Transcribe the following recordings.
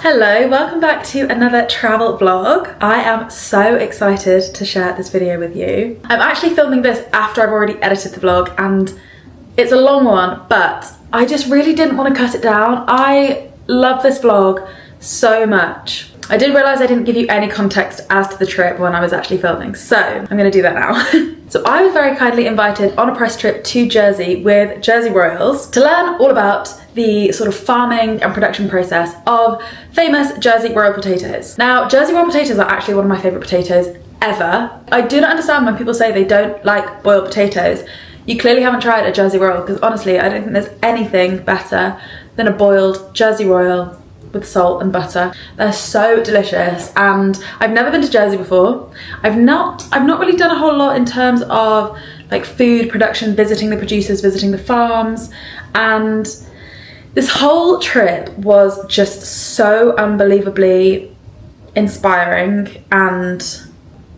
Hello, welcome back to another travel vlog. I am so excited to share this video with you. I'm actually filming this after I've already edited the vlog and it's a long one, but I just really didn't want to cut it down. I love this vlog so much. I did realise I didn't give you any context as to the trip when I was actually filming, so I'm going to do that now. So I was very kindly invited on a press trip to Jersey with Jersey Royals to learn all about the sort of farming and production process of famous Jersey Royal potatoes. Now, Jersey Royal potatoes are actually one of my favourite potatoes ever. I do not understand when people say they don't like boiled potatoes. You clearly haven't tried a Jersey Royal, because honestly, I don't think there's anything better than a boiled Jersey Royal with salt and butter. They're so delicious, and I've never been to Jersey before. I've not really done a whole lot in terms of like food production, visiting the producers, visiting the farms, and this whole trip was just so unbelievably inspiring and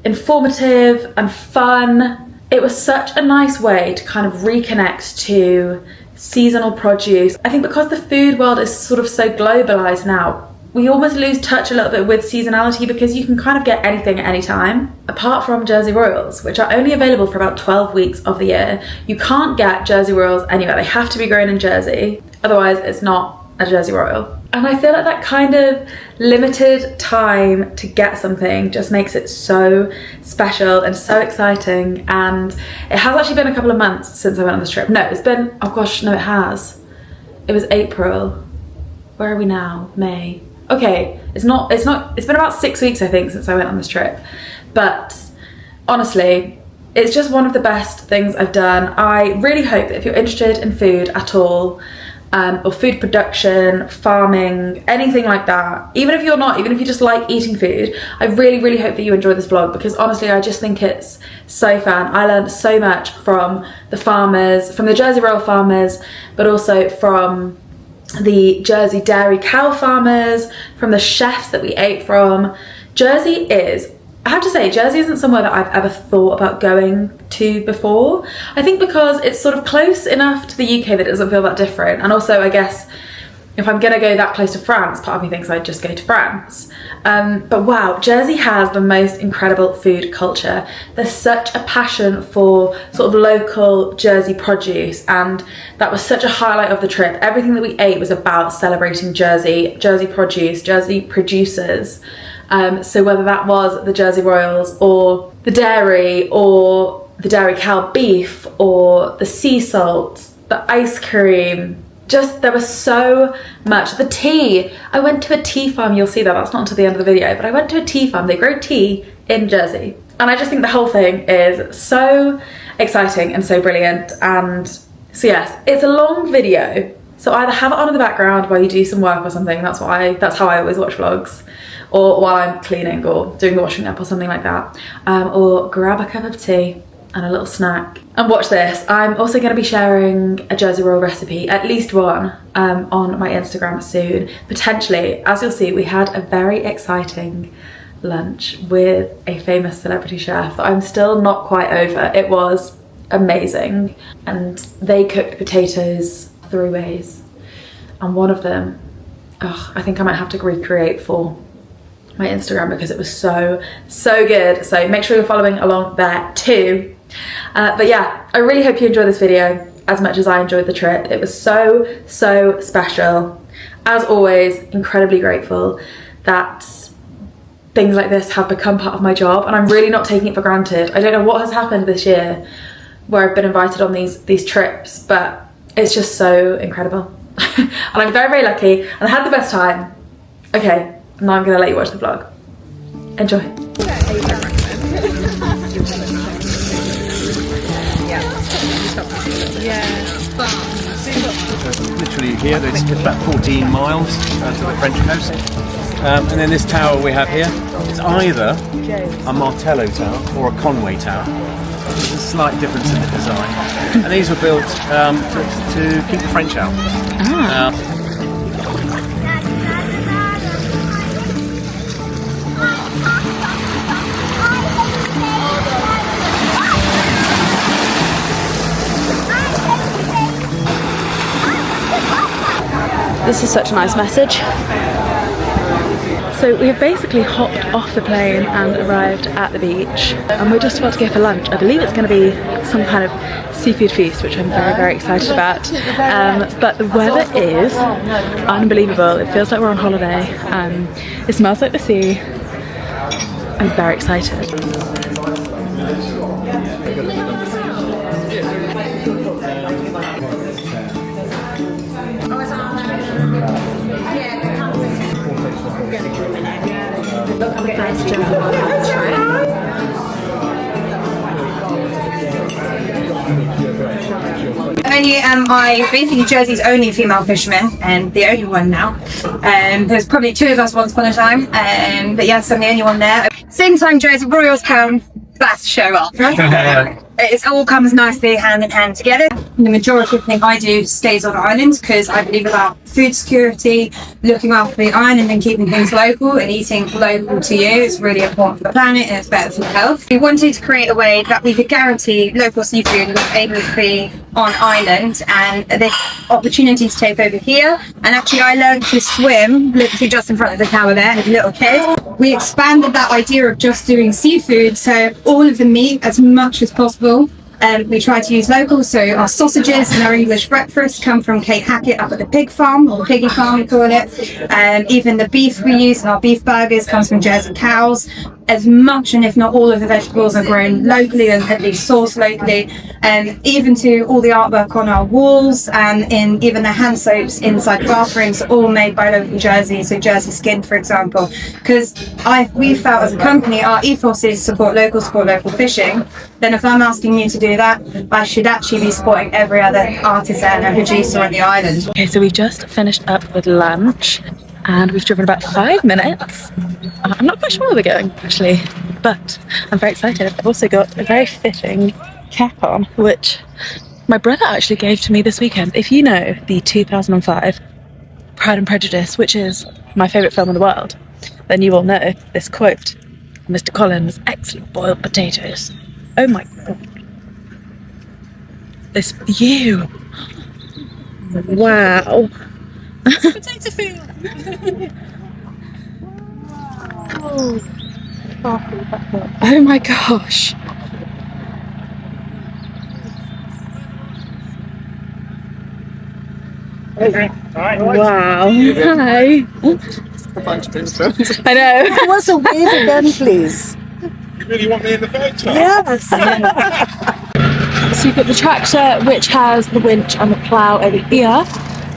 informative and fun. It was such a nice way to kind of reconnect to seasonal produce. I think because the food world is sort of so globalized now, we almost lose touch a little bit with seasonality because you can kind of get anything at any time. Apart from Jersey Royals, which are only available for about 12 weeks of the year, you can't get Jersey Royals anywhere. They have to be grown in Jersey, otherwise it's not a Jersey Royal. And I feel like that kind of limited time to get something just makes it so special and so exciting. And it has actually been a couple of months since I went on this trip. No, it's been, oh gosh, no it has. It was April. Where are we now? May. Okay, it's been about 6 weeks I think since I went on this trip. But honestly, it's just one of the best things I've done. I really hope that if you're interested in food at all, or food production, farming, anything like that, even if you're not, even if you just like eating food, I really hope that you enjoy this vlog, because honestly I just think it's so fun. I learned so much from the farmers, from the Jersey Royal farmers, but also from the Jersey dairy cow farmers, from the chefs that we ate from. Jersey is, I have to say, Jersey isn't somewhere that I've ever thought about going to before. I think because it's sort of close enough to the UK that it doesn't feel that different. And also, I guess, if I'm gonna go that close to France, part of me thinks I'd just go to France. But wow, Jersey has the most incredible food culture. There's such a passion for sort of local Jersey produce, and that was such a highlight of the trip. Everything that we ate was about celebrating Jersey, Jersey produce, Jersey producers. So whether that was the Jersey Royals or the dairy or the dairy cow beef or the sea salt, the ice cream, just there was so much. The tea, I went to a tea farm, you'll see that, that's not until the end of the video, but I went to a tea farm, they grow tea in Jersey. And I just think the whole thing is so exciting and so brilliant. And so yes, it's a long video, so either have it on in the background while you do some work or something, that's how I always watch vlogs, or while I'm cleaning or doing the washing up or something like that, or grab a cup of tea and a little snack and watch this. I'm also going to be sharing a Jersey Royal recipe, at least one, on my Instagram soon. Potentially, as you'll see, we had a very exciting lunch with a famous celebrity chef that I'm still not quite over. It was amazing, and they cooked potatoes 3 ways, and one of them, I think I might have to recreate for my Instagram because it was so good. So make sure you're following along there too. But yeah, I really hope you enjoy this video as much as I enjoyed the trip. It was so special. As always, incredibly grateful that things like this have become part of my job, and I'm really not taking it for granted. I don't know what has happened this year where I've been invited on these trips, but it's just so incredible. And I'm very lucky, and I had the best time. Okay, now I'm gonna let you watch the vlog. Enjoy. Literally here, it's about 14 miles to the French coast. And then this tower we have here, it's either a Martello tower or a Conway tower. There's a slight difference in the design. And these were built to keep the French out. This is such a nice message. So we have basically hopped off the plane and arrived at the beach, and we're just about to go for lunch. I believe it's going to be some kind of seafood feast, which I'm very, very excited about. But the weather is unbelievable. It feels like we're on holiday. It smells like the sea. I'm very excited. Only am I basically Jersey's only female fisherman, and the only one now. There's probably two of us once upon a time, but yes, I'm the only one there. Same time Jersey Royals come, that's show up. It all comes nicely hand in hand together. The majority of things I do stays on island because I believe about food security, looking after the island and keeping things local and eating local to you is really important for the planet and it's better for health. We wanted to create a way that we could guarantee local seafood was able to be on island, and the opportunity to take over here. And actually I learned to swim literally just in front of the tower there as a little kid. We expanded that idea of just doing seafood, so all of the meat as much as possible. We try to use local, so our sausages and our English breakfast come from Kate Hackett up at the pig farm, or piggy farm we call it. Even the beef we use in our beef burgers comes from Jersey cows. As much and if not all of the vegetables are grown locally and at least sourced locally, and even to all the artwork on our walls and in even the hand soaps inside bathrooms are all made by local Jersey, so Jersey Skin for example, because we felt as a company our ethos is support local fishing. Then if I'm asking you to do that, I should actually be supporting every other artisan and producer on the island. Okay, so we've just finished up with lunch and we've driven about 5 minutes. I'm not quite sure where we're going actually, but I'm very excited. I've also got a very fitting cap on, which my brother actually gave to me this weekend. If you know the 2005 Pride and Prejudice, which is my favourite film in the world, then you will know this quote, Mr. Collins, excellent boiled potatoes. Oh my god. This view. Wow. Potato food. Oh my gosh. Wow. Hi. A bunch of influence. I know. What's a wave again, please? You really want me in the photo? Yes. So you've got the tractor, which has the winch and the plough over here,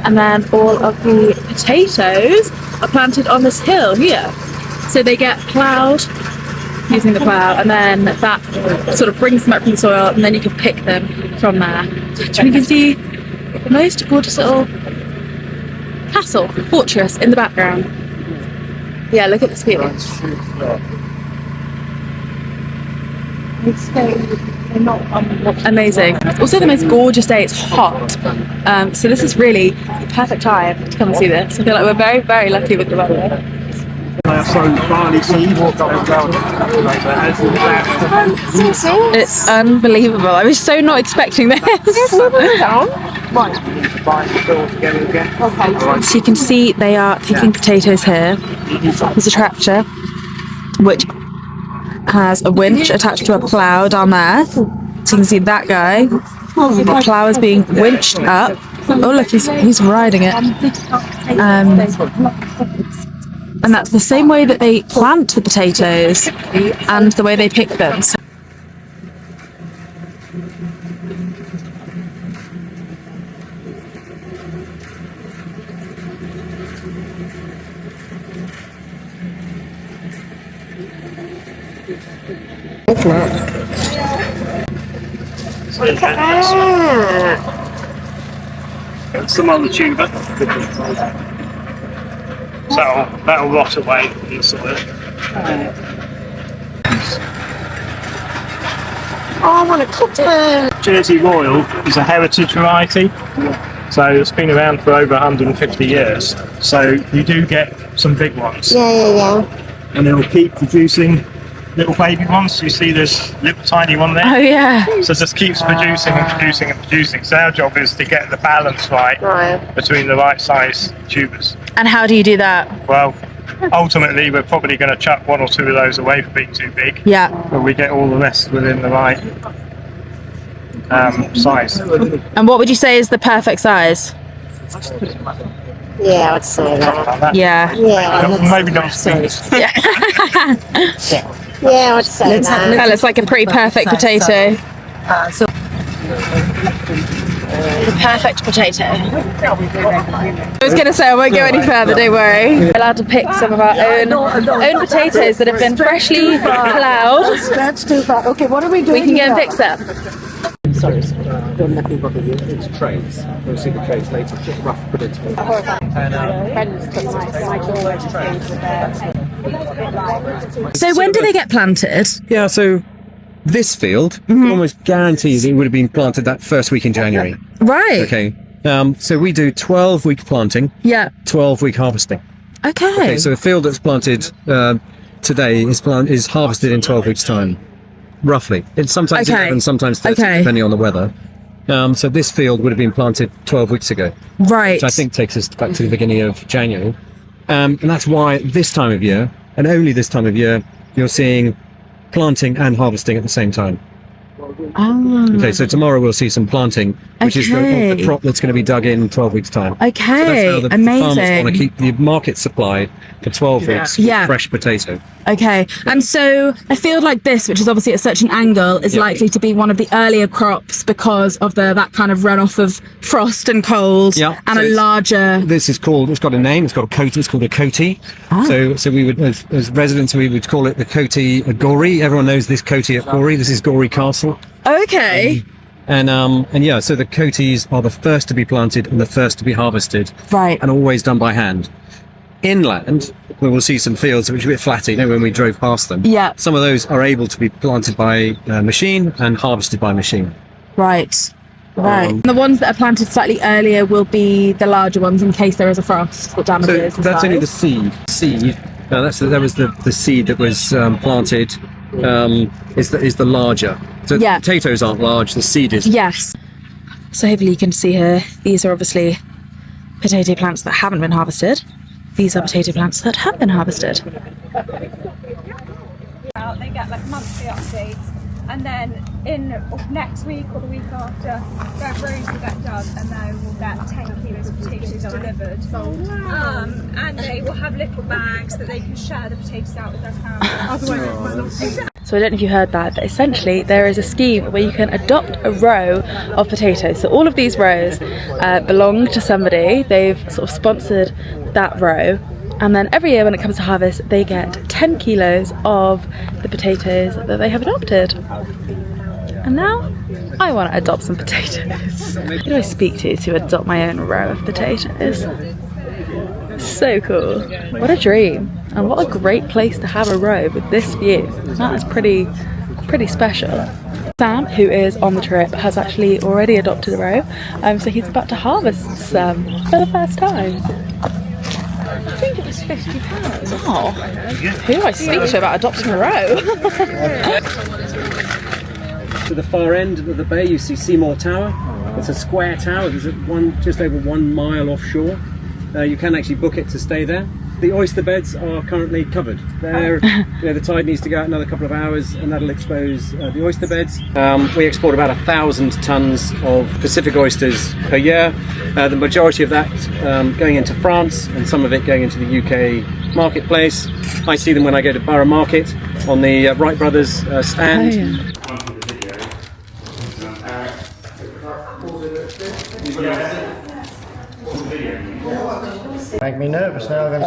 and then all of the potatoes are planted on this hill here. So they get ploughed using the plough, and then that sort of brings them up from the soil, and then you can pick them from there. And you can see the most gorgeous little castle, fortress in the background. Yeah, look at this view. Amazing. Also the most gorgeous day, it's hot. So this is really the perfect time to come and see this. I feel like we're very, very lucky with the weather. It's unbelievable. I was so not expecting this. So you can see they are picking potatoes here. There's a tractor which has a winch attached to a plough down there. So you can see that guy. The plough is being winched up. Oh look, he's riding it. And that's the same way that they plant the potatoes and the way they pick them. So and some on the tuber. So that'll rot away in the soil. Oh, I want to cook them. Jersey Royal is a heritage variety, so it's been around for over 150 years. So you do get some big ones. Yeah. And it'll keep producing little baby ones. You see this little tiny one there? oh yeah. So it just keeps producing and producing and producing. So our job is to get the balance right Right. between the right size tubers. And how do you do that? Well, ultimately, we're probably going to chuck 1 or 2 of those away for being too big. Yeah. But we get all the rest within the right size. And what would you say is the perfect size? Yeah, I would say that. Yeah. Yeah, Maybe not spoons. Yeah. yeah, I would say that. Well, it's like a pretty perfect potato. The perfect potato. I was going to say I won't go any further, don't worry. We're allowed to pick some of our own potatoes that have been freshly ploughed. That's too far. Okay, what are we doing? We can go and fix them. Sorry, don't let me bother you. It's trays. We'll see the trays later. Just rough potato. So when do they get planted? Yeah, so this field, almost guaranteed it would have been planted that first week in January. Right. Okay. So we do 12-week planting, Yeah. 12-week harvesting. Okay, so a field that's planted today is harvested in 12 weeks' time, roughly. It's sometimes 11, sometimes 13, depending on the weather. So this field would have been planted 12 weeks ago. Right. Which I think takes us back to the beginning of January. And that's why this time of year, and only this time of year, you're seeing planting and harvesting at the same time. Okay, so tomorrow we'll see some planting, which is the crop that's going to be dug in 12 weeks' time. Okay, so that's how the farmers want to keep the market supply for 12 weeks with fresh potato. Okay, and so a field like this, which is obviously at such an angle, is likely to be one of the earlier crops because of that kind of runoff of frost and cold, and so a larger... This is called, it's got a name, it's got a coat, it's called a coatee. So we would, as residents, we would call it the coatee Gorey. Everyone knows this coatee at Gorey. This is Gorey Castle. Okay. And yeah, so the coatees are the first to be planted and the first to be harvested. Right. And always done by hand. Inland, we will see some fields which are a bit flatty, you know, when we drove past them. Yeah. Some of those are able to be planted by machine and harvested by machine. Right. And the ones that are planted slightly earlier will be the larger ones in case there is a frost that damages So that's only the seed. That was the seed that was planted. Is the larger. So the potatoes aren't large, the seed is. Yes. So hopefully you can see here, these are obviously potato plants that haven't been harvested. These are potato plants that have been harvested. They get like monthly updates, and then in next week or the week after, their rows will get dug, and they will get 10 kilos of potatoes delivered. And they will have little bags that they can share the potatoes out with their family. So I don't know if you heard that, but essentially there is a scheme where you can adopt a row of potatoes. So all of these rows belong to somebody. They've sort of sponsored that row. And then every year when it comes to harvest, they get 10 kilos of the potatoes that they have adopted. And now I want to adopt some potatoes. Who do I speak to adopt my own row of potatoes? So cool. What a dream. And what a great place to have a row with this view. That is pretty special. Sam, who is on the trip, has actually already adopted a row. So he's about to harvest some for the first time. I think it was £50. Oh, who do I speak to about adopting a row? To the far end of the bay, you see Seymour Tower. It's a square tower. It's just over 1 mile offshore. You can actually book it to stay there. The oyster beds are currently covered. The tide needs to go out another couple of hours, and that'll expose the oyster beds. We export about 1,000 tons of Pacific oysters per year. The majority of that going into France, and some of it going into the UK marketplace. I see them when I go to Borough Market on the Wright Brothers stand. Make me nervous now. I'm going to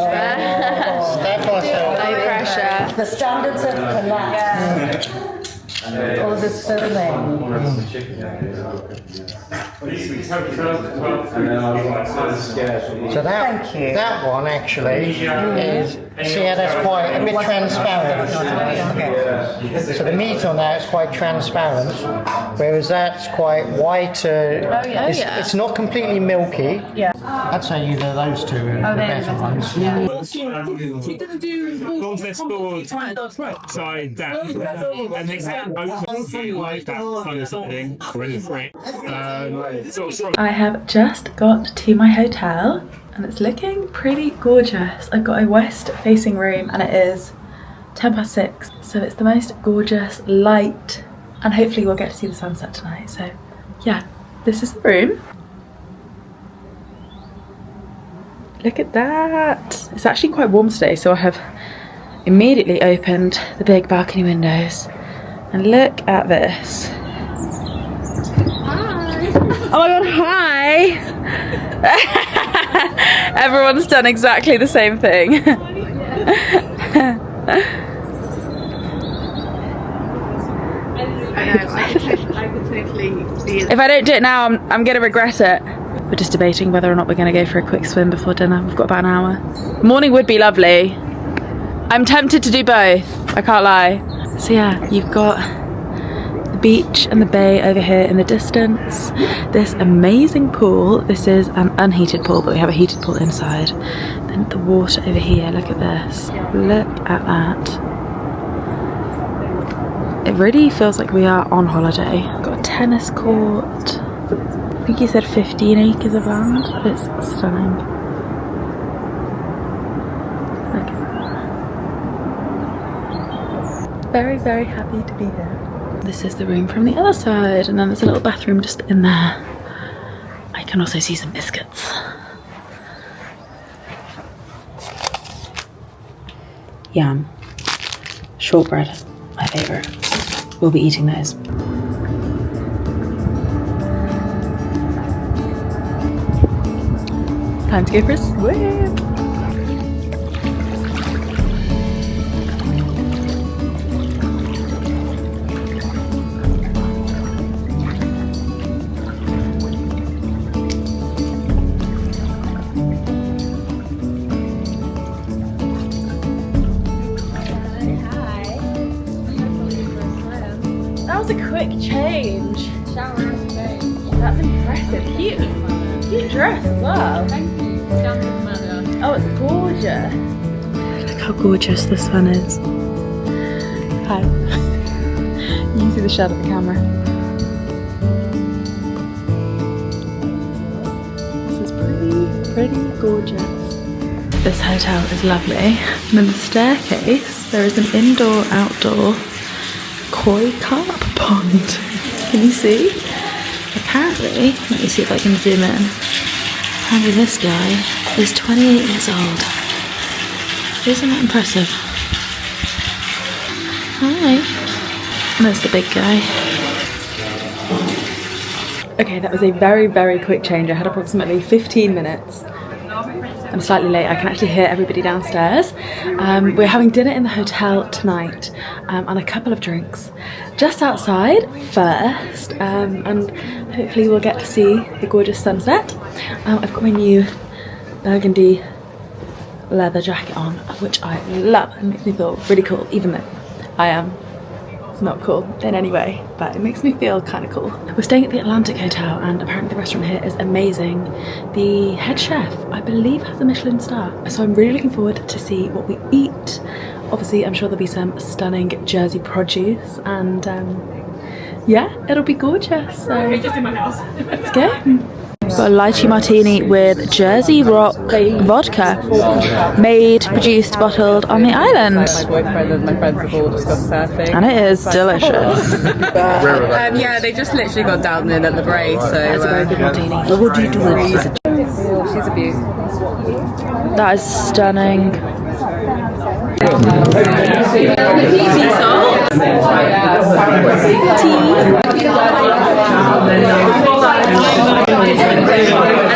step myself. No pressure. The standards have collapsed. All this filming. So that one actually is, see how that's quite a bit transparent. So the meat on that is quite transparent, whereas that's quite white. It's not completely milky. Yeah. I'd say either those two are the better ones. Side down, and they like that kind of something. I have just got to my hotel. and it's looking pretty gorgeous. I've got a west facing room and it is 6:10, so it's the most gorgeous light, and hopefully we'll get to see the sunset tonight. So yeah, this is the room. Look at that. It's actually quite warm today, so I have immediately opened the big balcony windows, and look at this. Hi. Oh my god, hi. Everyone's done exactly the same thing. If I don't do it now, I'm gonna regret it. We're just debating whether or not we're gonna go for a quick swim before dinner. We've got about an hour. Morning would be lovely. I'm tempted to do both, I can't lie. So yeah, you've got the beach and the bay over here in the distance. This amazing pool. This is an unheated pool, but we have a heated pool inside. Then the water over here, look at this. Look at that. It really feels like we are on holiday. Got a tennis court. I think he said 15 acres of land. It's stunning. Look at that. Very, very happy to be here. This is the room from the other side, and then there's a little bathroom just in there. I can also see some biscuits. Yum. Shortbread, my favourite. We'll be eating those. Time to go for a swim. That was a quick change. That's impressive. Cute dress as well. Thank you. Oh, it's gorgeous. Look how gorgeous the sun is. Hi. You can see the shadow of the camera. This is pretty gorgeous. This hotel is lovely. And in the staircase, there is an indoor-outdoor koi carp pond. Can you see? Apparently, let me see if I can zoom in. Apparently this guy is 28 years old. Isn't that impressive? Hi. And there's the big guy. Okay, that was a very quick change. I had approximately 15 minutes. I'm slightly late. I can actually hear everybody downstairs. We're having dinner in the hotel tonight, and a couple of drinks just outside first, and hopefully we'll get to see the gorgeous sunset. I've got my new burgundy leather jacket on, which I love. It makes me feel really cool, even though I am not cool in any way, but it makes me feel kind of cool. We're staying at the Atlantic Hotel, and apparently the restaurant here is amazing. The head chef, I believe, has a Michelin star, so I'm really looking forward to see what we eat. Obviously, I'm sure there'll be some stunning Jersey produce, and yeah, it'll be gorgeous. So let's go. Got a lychee martini with Jersey Rock vodka, made, produced, bottled on the island. My boyfriend and my friends have all just gone surfing. And it is delicious. Yeah, they just literally got down in at the break, so... That's a very good martini. What do you do with it? She's a beaut. That is stunning. Sea salt. An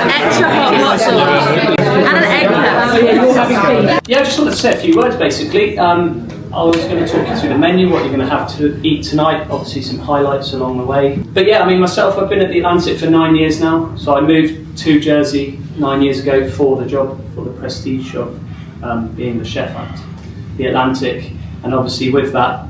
extra hot sauce. And an egg cup. Yeah, I just wanted to say a few words basically. I was going to talk you through the menu, what you're going to have to eat tonight, obviously some highlights along the way. But yeah, I mean myself, I've been at the Atlantic for 9 years now. So I moved to Jersey 9 years ago for the job, for the prestige of being the chef at the Atlantic. And obviously with that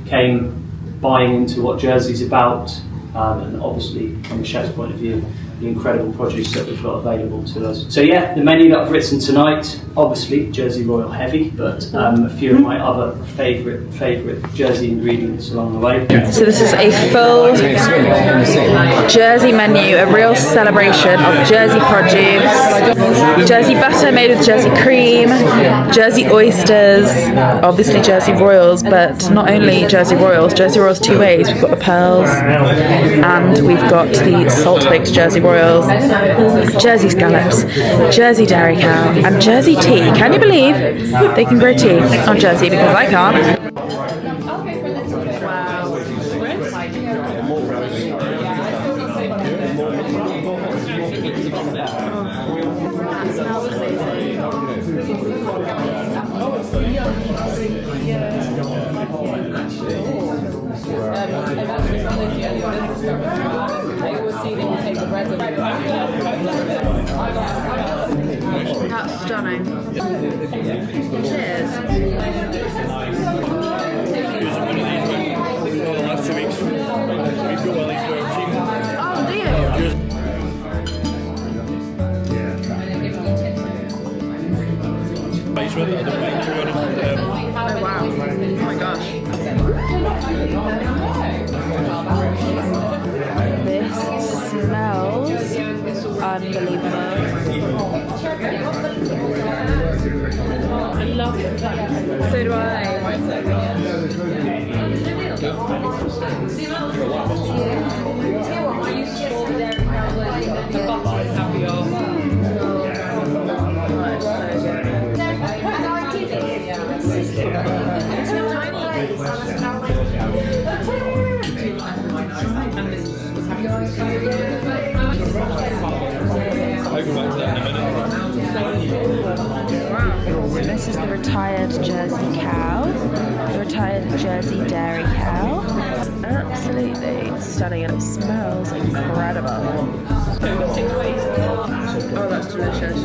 came buying into what Jersey's about, and obviously from a chef's point of view, the incredible produce that we've got available to us. So yeah, the menu that I've written tonight, obviously Jersey Royal heavy, but a few of my other favourite Jersey ingredients along the way. So this is a full Jersey menu, a real celebration of Jersey produce. Jersey butter made with Jersey cream, Jersey oysters, obviously Jersey Royals, but not only Jersey Royals two ways. We've got the pearls and we've got the salt-baked Jersey Royals, Jersey scallops, Jersey dairy cow, and Jersey tea. Can you believe they can grow tea on Jersey? Because I can't. That's stunning. Cheers. Oh, do you? Oh wow. Oh my gosh. This smells unbelievable. I love it. So do I. This is the retired Jersey cow, the retired Jersey dairy cow. Absolutely stunning, and it smells incredible. Oh, that's delicious.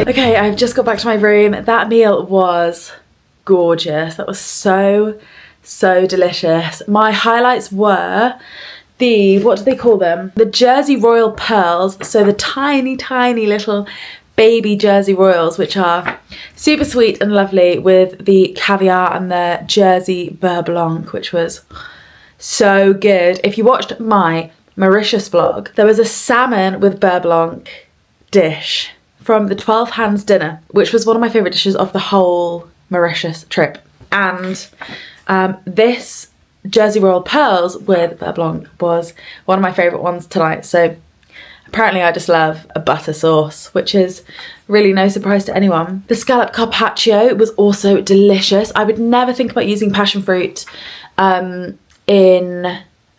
Okay, I've just got back to my room. That meal was gorgeous. That was so delicious. My highlights were what do they call them? The Jersey Royal pearls. So the tiny little baby Jersey Royals, which are super sweet and lovely, with the caviar and the Jersey beurre blanc, which was so good. If you watched my Mauritius vlog, there was a salmon with beurre blanc dish from the 12 Hands dinner, which was one of my favourite dishes of the whole Mauritius trip. And this Jersey Royal pearls with beurre blanc was one of my favourite ones tonight. So apparently I just love a butter sauce, which is really no surprise to anyone. The scallop carpaccio was also delicious. I would never think about using passion fruit in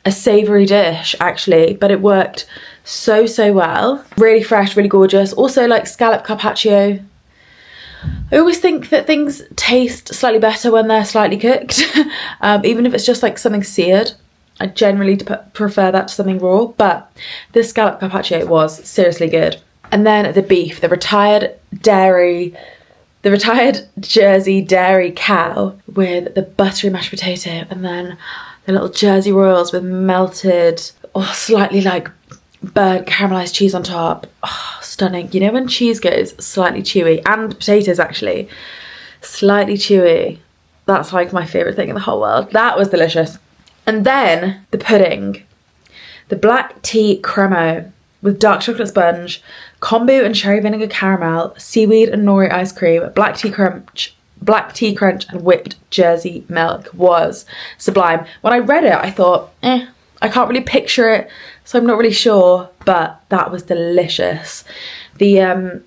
a savoury dish actually, but it worked so well. Really fresh, really gorgeous. Also, like scallop carpaccio, I always think that things taste slightly better when they're slightly cooked, even if it's just like something seared. I generally prefer that to something raw, but this scallop carpaccio was seriously good. And then the beef, the retired Jersey dairy cow with the buttery mashed potato, and then the little Jersey Royals with melted or slightly like burnt caramelized cheese on top. Oh, stunning. You know when cheese goes slightly chewy, and potatoes actually slightly chewy, that's like my favorite thing in the whole world. That was delicious. And then the pudding, the black tea cremo with dark chocolate sponge, kombu and cherry vinegar caramel, seaweed and nori ice cream, black tea crunch and whipped Jersey milk was sublime. When I read it, I thought, I can't really picture it, so I'm not really sure, but that was delicious. The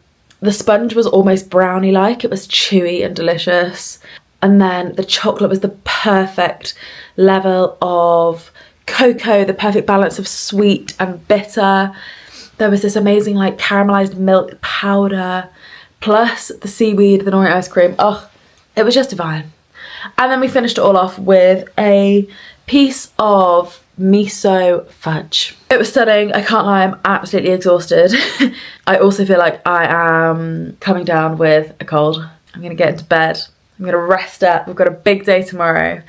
sponge was almost brownie-like. It was chewy and delicious. And then the chocolate was the perfect level of cocoa, the perfect balance of sweet and bitter. There was this amazing like caramelized milk powder, plus the seaweed, the nori ice cream. Oh, it was just divine. And then we finished it all off with a piece of miso fudge. It was stunning. I can't lie, I'm absolutely exhausted. I also feel like I am coming down with a cold. I'm gonna get into bed I'm gonna rest up. We've got a big day tomorrow,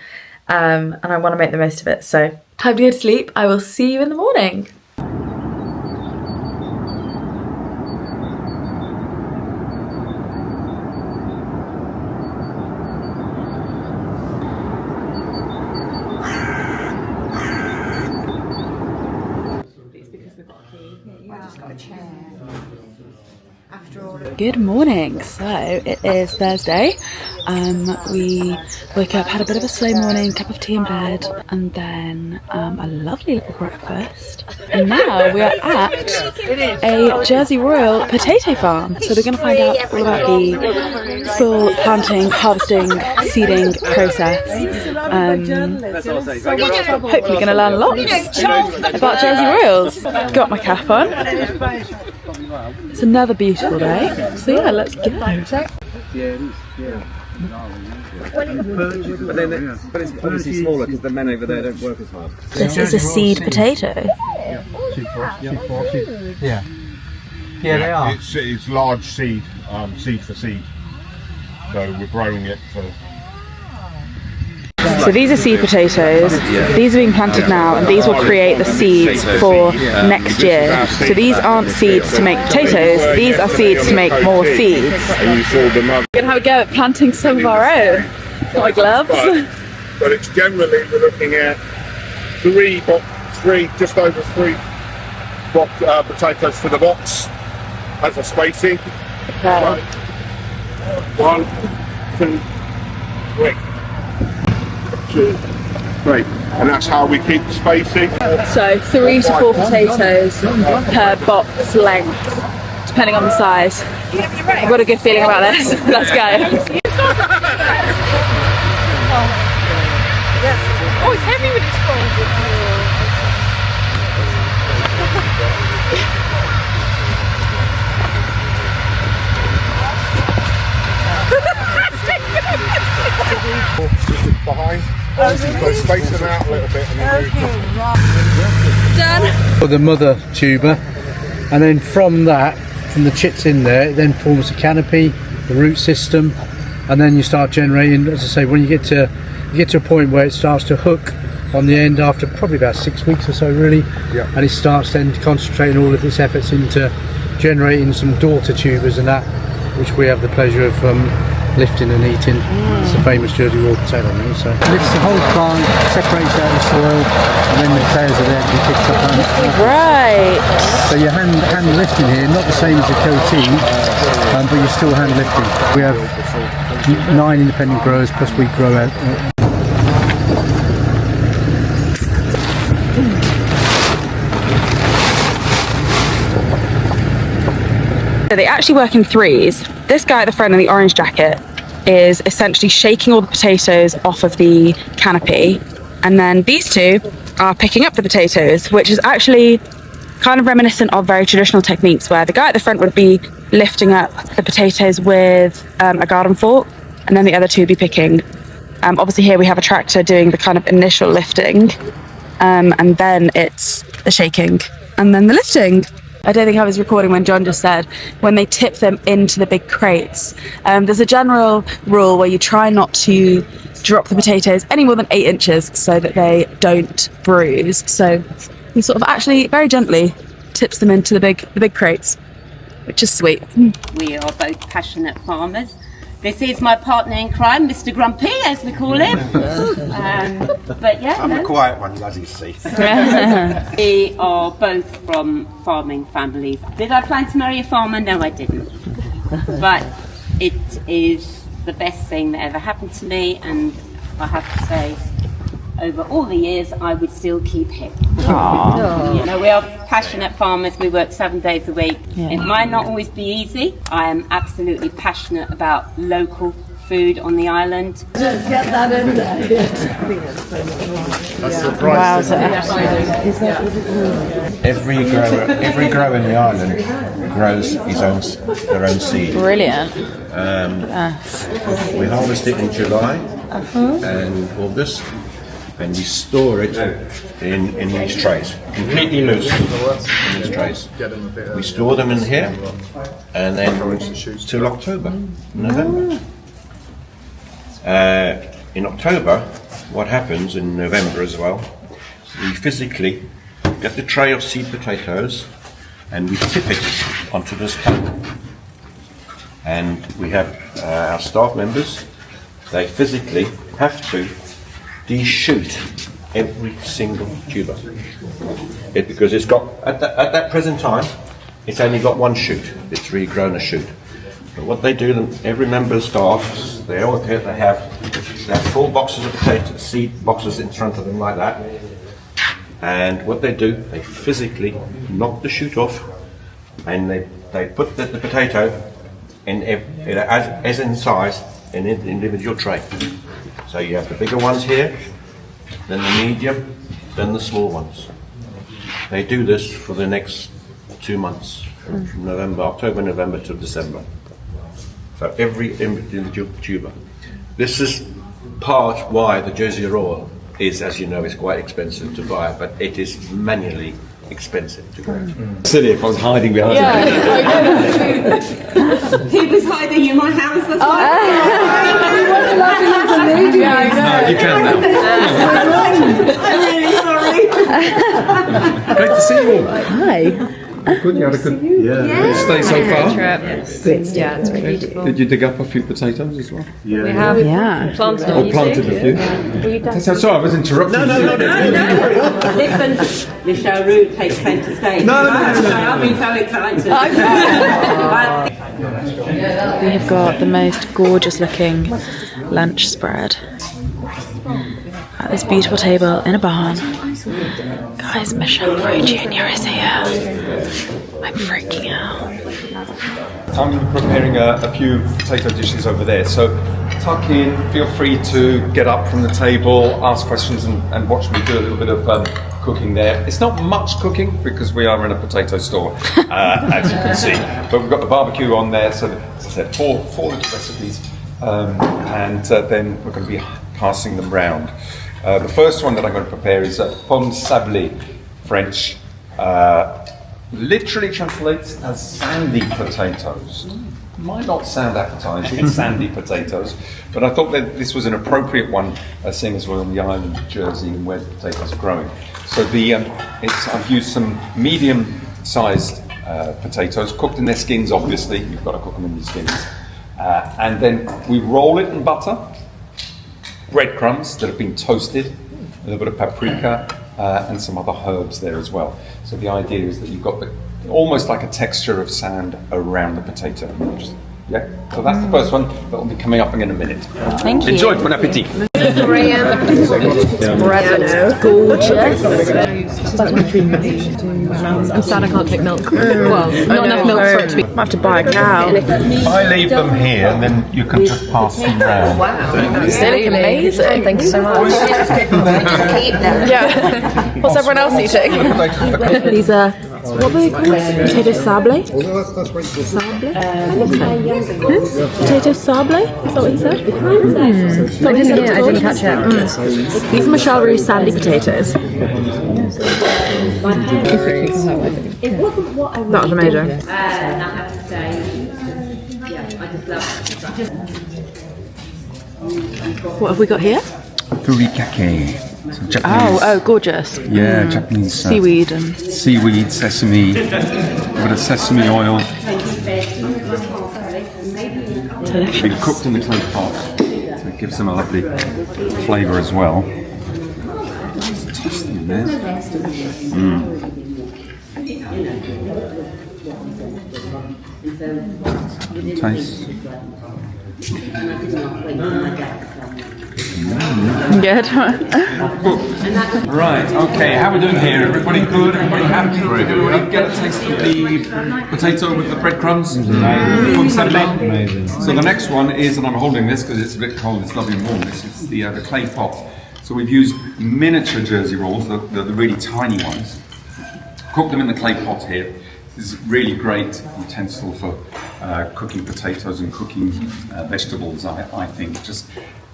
and I want to make the most of it. So time to go to sleep. I will see you in the morning. Good morning. So it is Thursday. We woke up, had a bit of a slow morning, cup of tea in bed, and then a lovely little breakfast. And now we are at a Jersey Royal potato farm. So we're going to find out all about the full planting, harvesting, seeding process. Hopefully going to learn a lot about Jersey Royals. Got my cap on. It's another beautiful day. So yeah, let's go. But it's obviously smaller because the men over there don't work as hard. This is a seed potato. Yeah. Yeah, they are. It's large seed, seed for seed. So we're growing it for. So these are seed potatoes. These are being planted now, and these will create the seeds for next year. So these aren't seeds to make potatoes, these are seeds to make more seeds. We're going to have a go at planting some of our own. Got my gloves. But it's generally, we're looking at just over three potatoes for the box as a spacing. Okay. 1, 2, 3. 2, 3, and that's how we keep the spacing. So 3 to 4 potatoes per box length, depending on the size. I've got a good feeling about this. Let's go. Oh, it's heavy when it's full. Behind. So space them out a little bit. Done. For the mother tuber, and then from the chits in there, it then forms a canopy, the root system, and then you start generating. As I say, when you get to a point where it starts to hook on the end after probably about 6 weeks or so, really, and it starts then concentrating all of its efforts into generating some daughter tubers and that, which we have the pleasure of lifting and eating. It's a famous Jersey Royal potato meal. So lifts the whole plant, separates out the soil, and then the potatoes are there to be picked up. Right. So you're hand lifting here, not the same as a coatee, but you're still hand lifting. We have 9 independent growers plus we grow out. So they actually work in threes. This guy at the front in the orange jacket is essentially shaking all the potatoes off of the canopy, and then these two are picking up the potatoes, which is actually kind of reminiscent of very traditional techniques where the guy at the front would be lifting up the potatoes with a garden fork, and then the other two would be picking. Obviously here we have a tractor doing the kind of initial lifting, and then it's the shaking and then the lifting. I don't think I was recording when John just said when they tip them into the big crates. There's a general rule where you try not to drop the potatoes any more than 8 inches so that they don't bruise. So he sort of actually very gently tips them into the big crates, which is sweet. We are both passionate farmers. This is my partner in crime, Mr. Grumpy, as we call him. But yeah, I'm the quiet one, as you see. We are both from farming families. Did I plan to marry a farmer? No, I didn't. But it is the best thing that ever happened to me, and I have to say, over all the years, I would still keep him. You know, we are passionate farmers. We work 7 days a week. Yeah. It might not always be easy. I am absolutely passionate about local food on the island. Just get that in there. Wow. Every grower in the island grows their own seed. Brilliant. We harvest it in July and August, and we store it in these trays, completely loose in these trays. We store them in here, and then till October, November. In October, what happens in November as well, we physically get the tray of seed potatoes and we tip it onto this pan. And we have our staff members, they physically have to de-shoot every single tuber. Because it's got, at that present time, it's only got one shoot. It's regrown a shoot. But what they do, every member of staff, they have full boxes of potatoes, seed boxes in front of them like that. And what they do, they physically knock the shoot off, and they put the potato in as in size in an individual tray. So you have the bigger ones here, then the medium, then the small ones. They do this for the next 2 months, from October, November to December. So every individual tuber. This is part why the Jersey Royal is, as you know, is quite expensive to buy, but it is manually expensive to grow. Silly if I was hiding behind He was hiding in my house. That's why. You can now. I'm really sorry. Great to see you all. Hi. Good, you had a good stay so far? Good. Yeah, it's really beautiful. Did you dig up a few potatoes as well? We have planted Or planted a few? Sorry, I was interrupting. No. Listen, Michelle Roux takes centre stage. No. I've been so excited. We have got the most gorgeous looking lunch spread at this beautiful table in a barn. Guys, Michelle Roux Jr. is here. I'm freaking out. I'm preparing a few potato dishes over there, so tuck in, feel free to get up from the table, ask questions and watch me do a little bit of cooking there. It's not much cooking because we are in a potato store, as you can see, but we've got the barbecue on there, so as I said, four little recipes, and then we're going to be passing them round. The first one that I'm going to prepare is pomme sablé, French. Literally translates as sandy potatoes. Might not sound appetizing, sandy potatoes, but I thought that this was an appropriate one, seeing as we're on the island of Jersey and where the potatoes are growing. So I've used some medium-sized potatoes, cooked in their skins. Obviously, you've got to cook them in their skins, and then we roll it in butter. Breadcrumbs that have been toasted, a little bit of paprika, and some other herbs there as well. So the idea is that you've got almost like a texture of sand around the potato. So that's the first one. That will be coming up in a minute. Thank you. Enjoy, bon appetit. Bread looks gorgeous. I'm sad I can't take milk. Well, not enough milk for it to be. I have to buy a cow. I leave them here and then you can just pass them round. Wow. They look amazing. Thank you so much. Yeah. What's everyone else eating? These are, what are they called? Potato sablé? Sablé? Potato sablé? Is that what he said? I didn't catch it. These are Michelle Roux sandy potatoes. That was amazing. What have we got here? Furikake. So Japanese, oh, gorgeous. Yeah, Japanese seaweed and seaweed, sesame, a bit of sesame oil. Delicious. Been cooked in the clay pot, so it gives them a lovely flavour as well. Toss them in there. Taste. Good. Right, okay, how are we doing here? Everybody good? Everybody happy? Very good. We get a taste of the potato with the breadcrumbs. Pomme sablé. So the next one is, and I'm holding this because it's a bit cold, it's lovely and warm, this is the clay pot. So we've used miniature Jersey rolls, the really tiny ones. Cooked them in the clay pot here. This is a really great utensil for cooking potatoes and cooking vegetables, I think. It just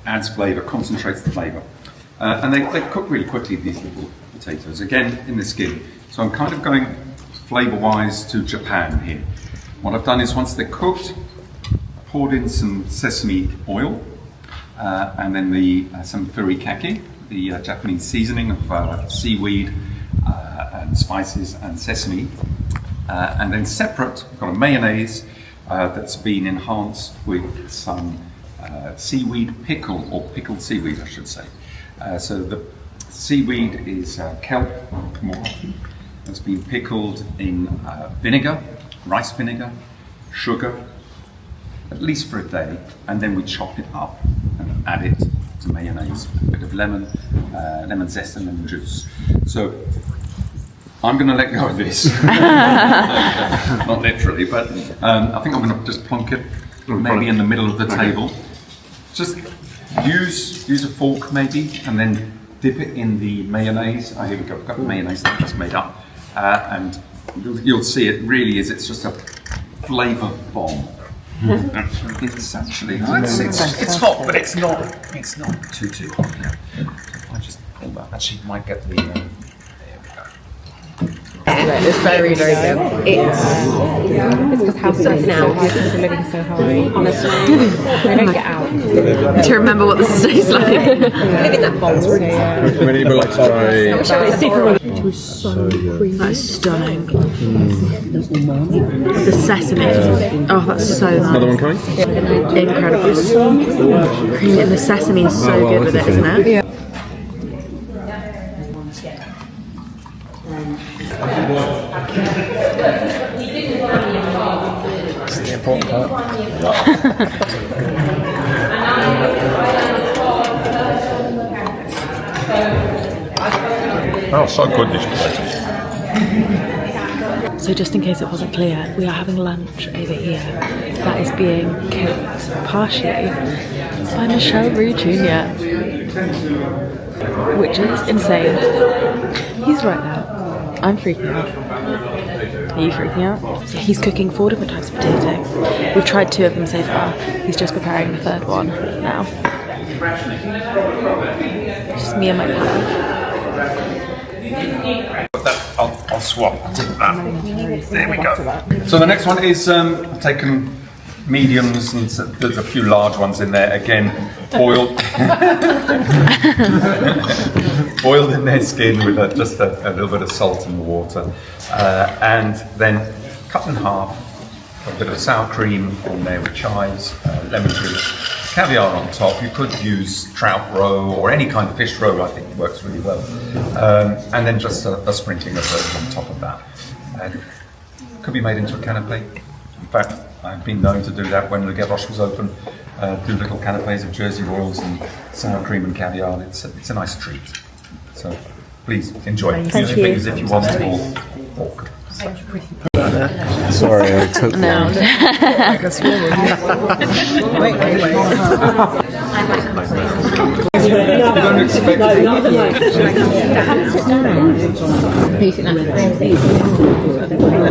adds flavour, concentrates the flavour. And they cook really quickly, these little potatoes, again in the skin. So I'm kind of going flavour-wise to Japan here. What I've done is once they're cooked, poured in some sesame oil, and then some furikake, the Japanese seasoning of seaweed and spices and sesame. And then separate, we've got a mayonnaise that's been enhanced with some seaweed pickle, or pickled seaweed, I should say. So the seaweed is kelp, more often. It's been pickled in vinegar, rice vinegar, sugar, at least for a day, and then we chop it up and add it to mayonnaise, a bit of lemon zest and lemon juice. So I'm going to let go of this. Not literally, but I think I'm going to just plonk it maybe in the middle of the table. Just use a fork maybe, and then dip it in the mayonnaise. Here we go, I've got the mayonnaise that I just made up. And you'll see it really is, it's just a flavour bomb. It's actually, it's hot, but it's not too hot. Yeah. If I just pull that, actually might get the, there we go. It's very, very good. It's because how soft now because we're living so high. Honestly, they don't get out. Do you remember what this tastes like? Live in that bowl. It was so creamy. That is stunning. The sesame. Oh, that's so nice. Another one coming? Incredible. Creamy, and the sesame is so good with it, isn't it? Yeah. That's the important part. Oh, so good, these potatoes. So just in case it wasn't clear, we are having lunch over here that is being cooked partially by Michel Roux Jr., which is insane. He's right now. I'm freaking out. Are you freaking out? So he's cooking 4 different types of potato. We've tried 2 of them so far. He's just preparing the 3rd one now. Just me and my pan. I'll swap. There we go. So the next one is I've taken mediums, and there's a few large ones in there. Again, boiled, boiled in their skin with just a little bit of salt in the water, and then cut in half. A bit of sour cream on there with chives, lemon juice, caviar on top. You could use trout roe or any kind of fish roe. I think it works really well. And then just a sprinkling of herbs on top of that. And could be made into a canapé. In fact, I've been known to do that when Le Gavroche was open. Do little canapés of Jersey Royals and sour cream and caviar. It's a nice treat. So please enjoy. Use your fingers if you want, or fork. Sorry, I took No.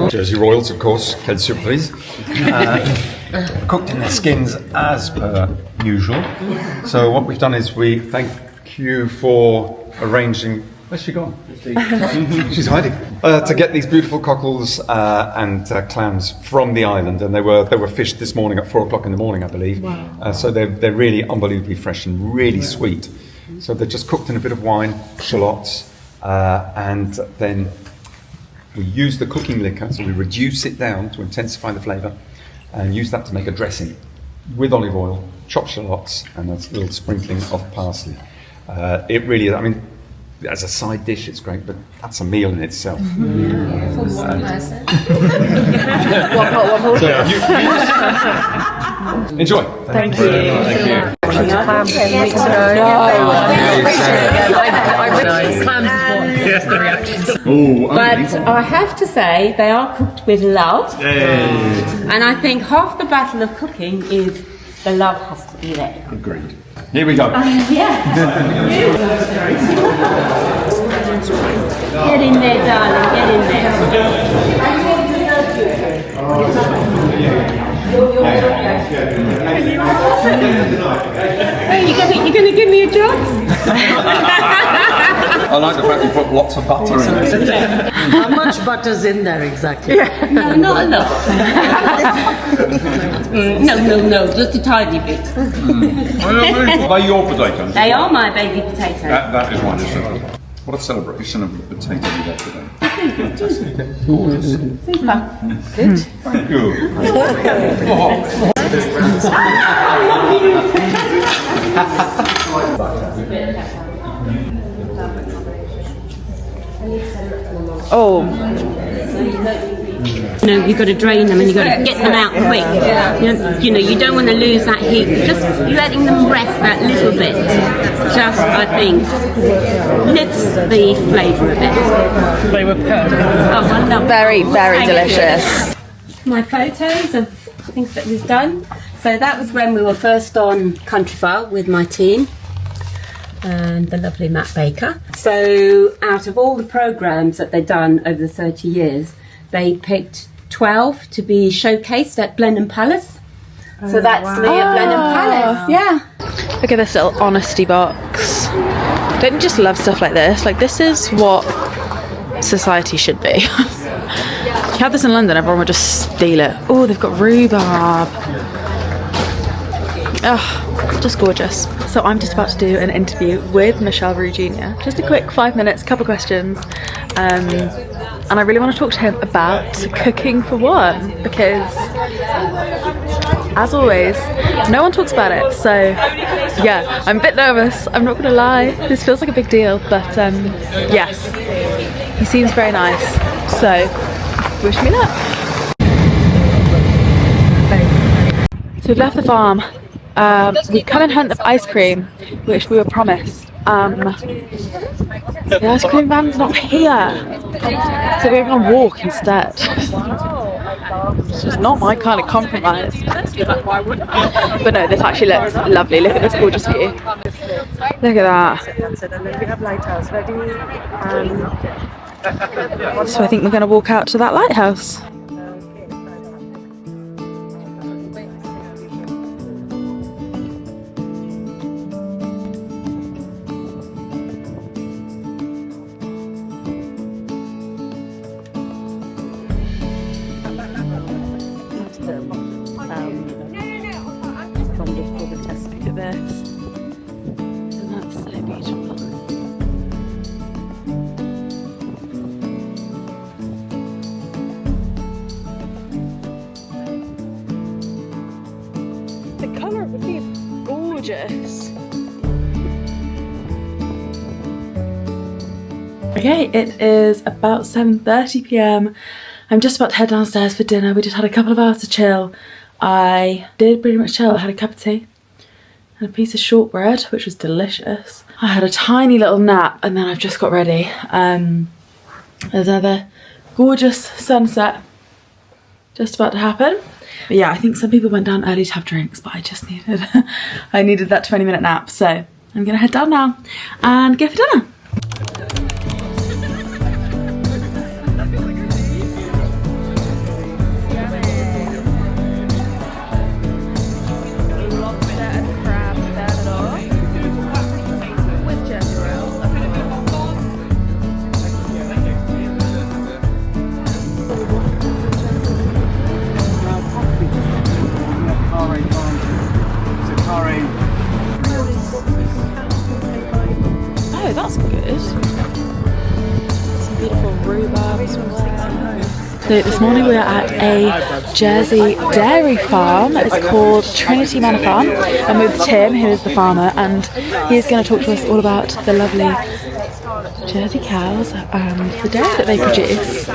Jersey Royals, of course, quelle surprise. Cooked in their skins as per usual. So what we've done is we thank you for arranging. Where's she gone? She's hiding. To get these beautiful cockles and clams from the island, and they were fished this morning at 4 o'clock in the morning, I believe. Wow. So they're really unbelievably fresh and really sweet. So they're just cooked in a bit of wine, shallots, and then we use the cooking liquor, so we reduce it down to intensify the flavour, and use that to make a dressing with olive oil, chopped shallots, and a little sprinkling of parsley. It really is, I mean, as a side dish, it's great, but that's a meal in itself. For one person. Enjoy. Thank you. Thank you. Yes, the reactions. But I have to say, they are cooked with love. And I think half the battle of cooking is the love has to be there. Agreed. Here we go. Yeah. Get in there, darling. Get in there. Hey, you gonna give me a job? I like the fact you put lots of butter in it. How much butter's in there exactly? No, not a lot. No, just a tiny bit. Are they your potatoes? They are my baby potatoes. That is wonderful. What a celebration of the potato you have today. Super. Good. Thank you. Oh. You know, you've got to drain them and you've got to get them out quick. You know, you don't want to lose that heat. Just letting them rest that little bit, just, I think, lifts the flavour a bit. They were perfect. Oh, I love Very, very Thank delicious. you. My photos of things that we've done. So that was when we were first on Countryfile with my team and the lovely Matt Baker. So out of all the programmes that they've done over the 30 years, they picked 12 to be showcased at Blenheim Palace. So that's me at Blenheim Palace, yeah. Look at this little honesty box. Don't you just love stuff like this? Like, this is what society should be. If you had this in London, everyone would just steal it. Oh, they've got rhubarb. Oh, just gorgeous. So I'm just about to do an interview with Michel Roux Jr. Just a quick 5 minutes, couple questions. And I really want to talk to him about cooking for one, because as always, no one talks about it. So yeah, I'm a bit nervous, I'm not gonna lie. This feels like a big deal, but yes, he seems very nice. So wish me luck. So we've left the farm. We've come in hunt of ice cream, which we were promised. The ice cream van's not here, so we're going to walk instead. It's just not my kind of compromise. But no, this actually looks lovely. Look at this gorgeous view. Look at that. So I think we're going to walk out to that lighthouse. Look at this. Isn't that so beautiful? The colour of the sea is gorgeous. Okay, it is about 7:30 p.m. I'm just about to head downstairs for dinner. We just had a couple of hours to chill. I did pretty much chill. I had a cup of tea and a piece of shortbread, which was delicious. I had a tiny little nap and then I've just got ready. There's another gorgeous sunset just about to happen. But yeah, I think some people went down early to have drinks, but I just needed, I needed that 20-minute nap. So I'm gonna head down now and go for dinner. Oh, that's good. Some beautiful rhubarb as well. So this morning we are at a Jersey dairy farm. It's called Trinity Manor Farm. I'm with Tim, who is the farmer, and he's going to talk to us all about the lovely Jersey cows and the dairy that they produce.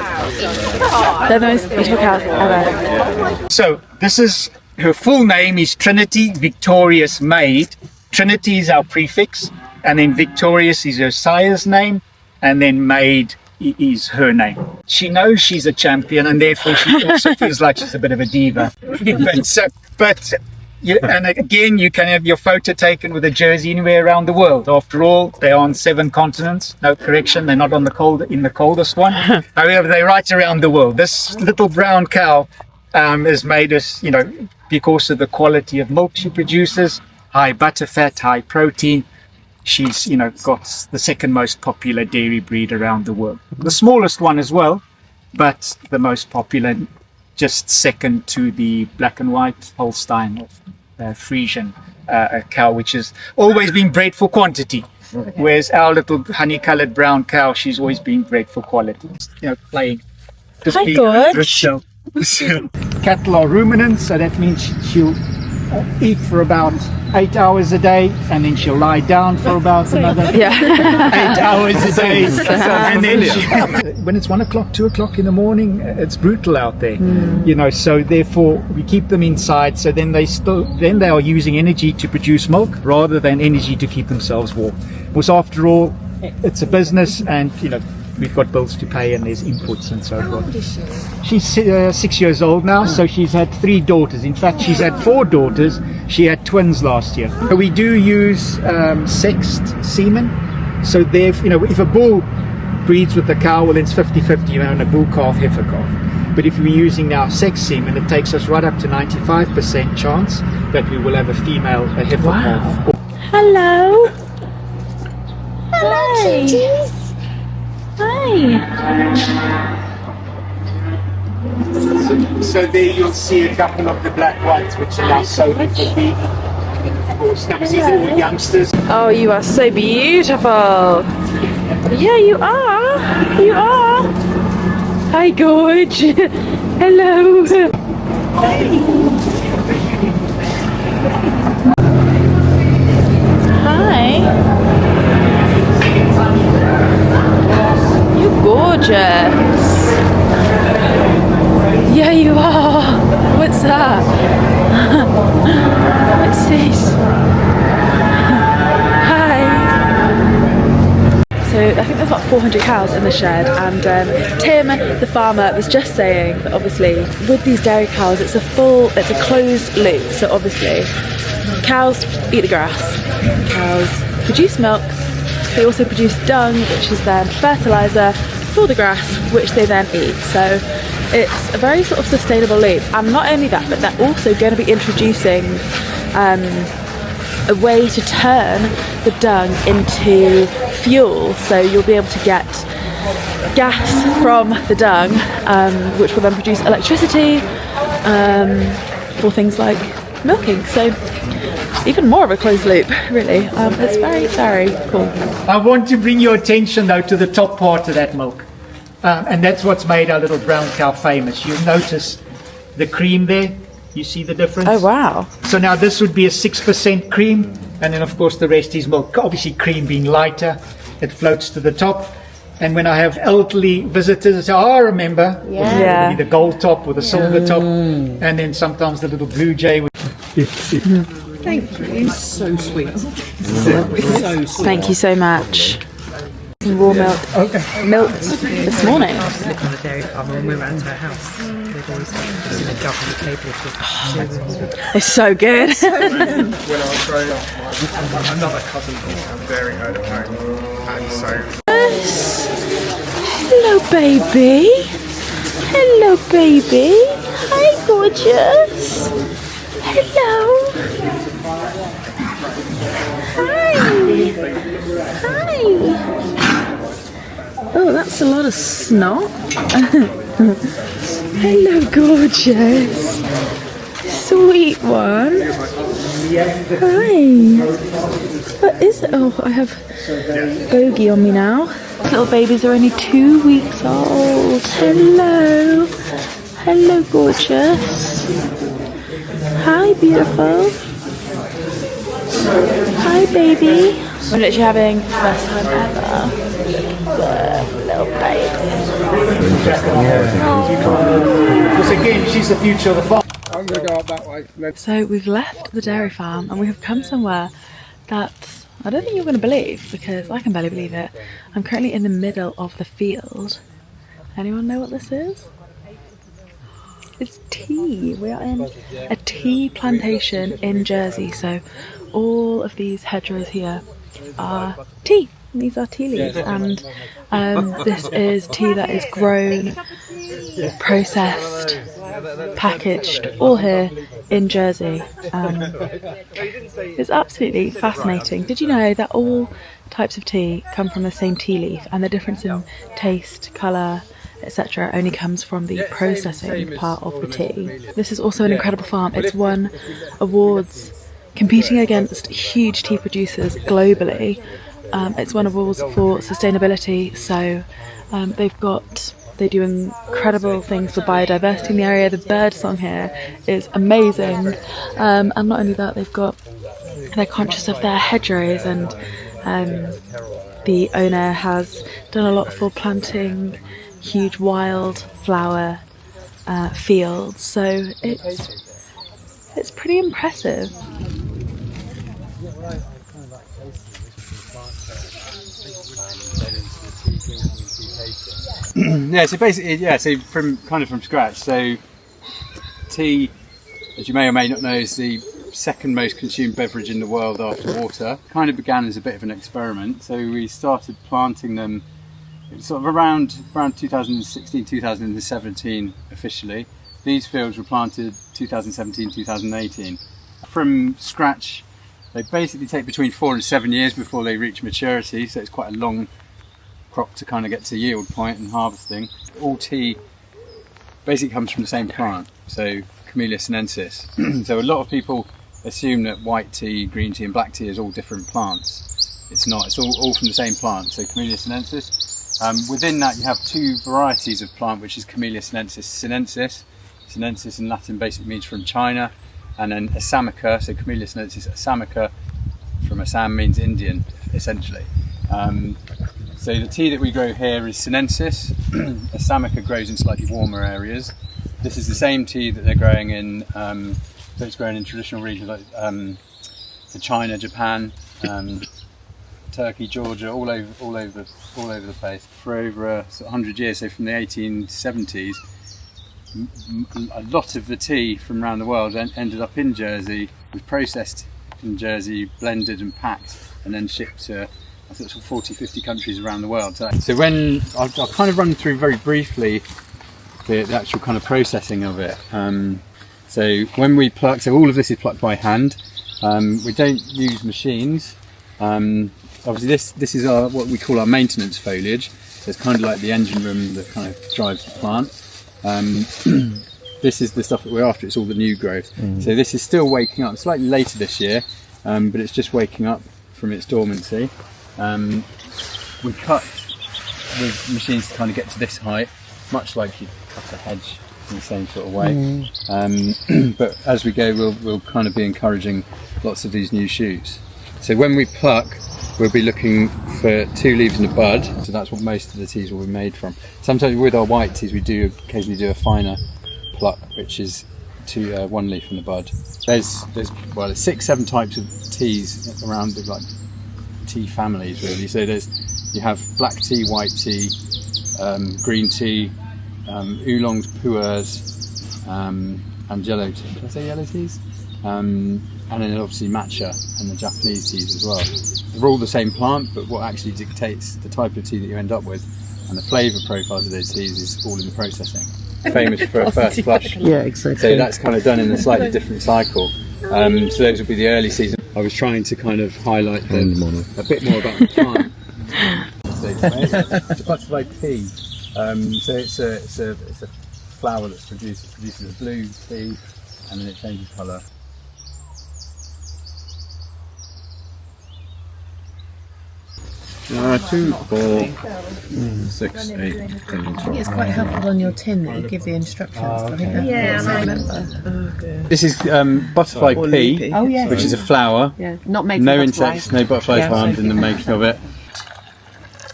They're the most beautiful cows ever. So this is, her full name is Trinity Victorious Maid. Trinity is our prefix, and then Victorious is her sire's name, and then Maid is her name. She knows she's a champion, and therefore she also feels like she's a bit of a diva. And again, you can have your photo taken with a Jersey anywhere around the world. After all, they are on 7 continents. No correction, they're not on the coldest one. However, they're right around the world. This little brown cow has made us, you know, because of the quality of milk she produces, high butter fat, high protein. she's, you know, got the second most popular dairy breed around the world. The smallest one as well, but the most popular, just second to the black and white Holstein Friesian cow, which has always been bred for quantity. Whereas our little honey-coloured brown cow, she's always been bred for quality. You know, playing. Just Hi, Gorge. So, cattle are ruminants, so that means she'll eat for about 8 hours a day, and then she'll lie down for about another 8 hours a day. And then when it's 1 o'clock, 2 o'clock in the morning, it's brutal out there. You know, so therefore we keep them inside. So then they are using energy to produce milk rather than energy to keep themselves warm. Because after all, it's a business, and you know, we've got bills to pay and there's inputs and so forth. She's 6 years old now, so she's had 3 daughters. In fact, she's had 4 daughters. She had twins last year. We do use sexed semen. So you know, if a bull breeds with a cow, well, it's 50-50, you know, and a bull calf, heifer calf. But if we're using now sex semen, it takes us right up to 95% chance that we will have a female, a heifer calf. Hello. Hello, cuties. Hi. So there you'll see a couple of the black ones, which are now sold for beef. And of course, now these are all youngsters. Oh, you are so beautiful. Yeah, you are. You are. Hi, Gorge. Hello. Hi. You're gorgeous. Yeah, you are. What's that? What's this? Hi. So I think there's about 400 cows in the shed, and Tim, the farmer, was just saying that obviously with these dairy cows it's a closed loop. So obviously cows eat the grass, cows produce milk, they also produce dung, which is then fertiliser for the grass, which they then eat. So it's a very sort of sustainable loop. And not only that, but they're also going to be introducing a way to turn the dung into fuel. So you'll be able to get gas from the dung, which will then produce electricity for things like milking. So even more of a closed loop, really. It's very, very cool. I want to bring your attention though to the top part of that milk. And that's what's made our little brown cow famous. You'll notice the cream there. You see the difference? Oh, wow. So now this would be a 6% cream, and then of course the rest is milk. Obviously cream being lighter, it floats to the top. And when I have elderly visitors, I say, oh, I remember. Yeah. It'll be the gold top or the silver top. And then sometimes the little blue jay. Thank you. So sweet. So sweet. Thank you so much. Some raw milk this morning. I was looking on the dairy farm when we were around to our house. They'd always just in a double table with It's so good. When I was growing up, another cousin had a dairy herd at home, and so. Yes. Hello, baby. Hello, baby. Hi, gorgeous. Hello. Hi. Hi. Oh, that's a lot of snot. Hello, gorgeous. Sweet one. Hi. What is it? Oh, I have bogey on me now. Little babies are only 2 weeks old. Hello. Hello, gorgeous. Hi, beautiful. Hi, baby. We're literally having the best time ever. Little baby. Because again, she's the future of the farm. I'm going to go up that way. So we've left the dairy farm and we have come somewhere that I don't think you're going to believe, because I can barely believe it. I'm currently in the middle of the field. Anyone know what this is? It's tea. We are in a tea plantation in Jersey. So all of these hedgerows here are tea. These are tea leaves, and this is tea that is grown, processed, packaged, all here in Jersey. It's absolutely fascinating. Did you know that all types of tea come from the same tea leaf, and the difference in taste, colour, etc. only comes from the processing part of the tea? This is also an incredible farm. It's won awards competing against huge tea producers globally. It's won awards for sustainability, so they do incredible things for biodiversity in the area. The bird song here is amazing, and not only that, they're conscious of their hedgerows, and the owner has done a lot for planting huge wildflower fields, so it's pretty impressive. Yeah, so basically, so from scratch. So tea, as you may or may not know, is the second most consumed beverage in the world after water. Kind of began as a bit of an experiment. So we started planting them sort of around 2016, 2017 officially. These fields were planted 2017, 2018. From scratch, they basically take between 4 and 7 years before they reach maturity, so it's quite a long crop to kind of get to yield point and harvesting. All tea basically comes from the same plant, so Camellia sinensis. So a lot of people assume that white tea, green tea and black tea is all different plants. It's not, it's all from the same plant, so Camellia sinensis. Within that you have two varieties of plant, which is Camellia sinensis. Sinensis in Latin basically means from China, and then Assamica, so Camellia sinensis Assamica from Assam means Indian essentially. So the tea that we grow here is sinensis. Assamica grows in slightly warmer areas. This is the same tea that they're growing in, so it's grown in traditional regions like so China, Japan, Turkey, Georgia, all over the place for over 100 years. So from the 1870s, a lot of the tea from around the world ended up in Jersey, was processed in Jersey, blended and packed, and then shipped to 40-50 countries around the world. So when I'll kind of run through very briefly the actual kind of processing of it. So when we pluck, so all of this is plucked by hand. We don't use machines. Obviously this is what we call our maintenance foliage. So it's kind of like the engine room that kind of drives the plant. This is the stuff that we're after. It's all the new growth. So this is still waking up, slightly later this year, but it's just waking up from its dormancy. We cut with machines to kind of get to this height, much like you cut a hedge in the same sort of way. But as we go, we'll kind of be encouraging lots of these new shoots. So when we pluck, we'll be looking for 2 leaves and a bud. So that's what most of the teas will be made from. Sometimes with our white teas, we do occasionally do a finer pluck, which is 1 leaf and a bud. There's 6-7 types of teas around the tea families really. So you have black tea, white tea, green tea, oolongs, pu'ers, and yellow tea. Did I say yellow teas? And then obviously matcha and the Japanese teas as well. They're all the same plant, but what actually dictates the type of tea that you end up with and the flavour profiles of those teas is all in the processing. Famous for a first flush. Yeah, exactly. So that's kind of done in a slightly different cycle. So those will be the early season. I was trying to kind of highlight a bit more about the plant. It's a butterfly pea. So it's a flower that's produces a blue tea, and then it changes colour. Two, 4, 6, 8, 10, 12. It's quite helpful on your tin that you give the instructions. I think I remember. This is butterfly pea, which is a flower. Yeah, not made no from insects, no butterflies harmed in the making of it.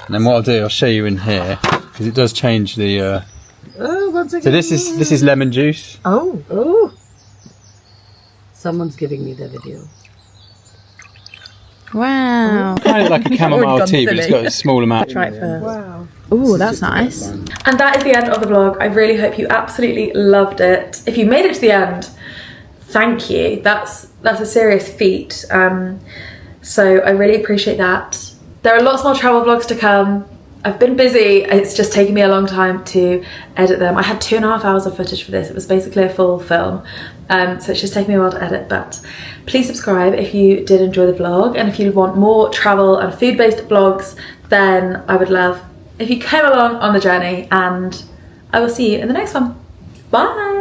And then what I'll do, I'll show you in here because it does change the. Once again. So this is lemon juice. Oh. Someone's giving me the video. Wow. Kind of like a chamomile tea, but it's got a small amount. Try it first. Wow. Ooh, that's nice. And that is the end of the vlog. I really hope you absolutely loved it. If you made it to the end, thank you. That's a serious feat. So I really appreciate that. There are lots more travel vlogs to come. I've been busy, it's just taken me a long time to edit them. I had 2.5 hours of footage for this. It was basically a full film. So it's just taken me a while to edit, but please subscribe if you did enjoy the vlog, and if you want more travel and food-based vlogs, then I would love if you came along on the journey, and I will see you in the next one. Bye!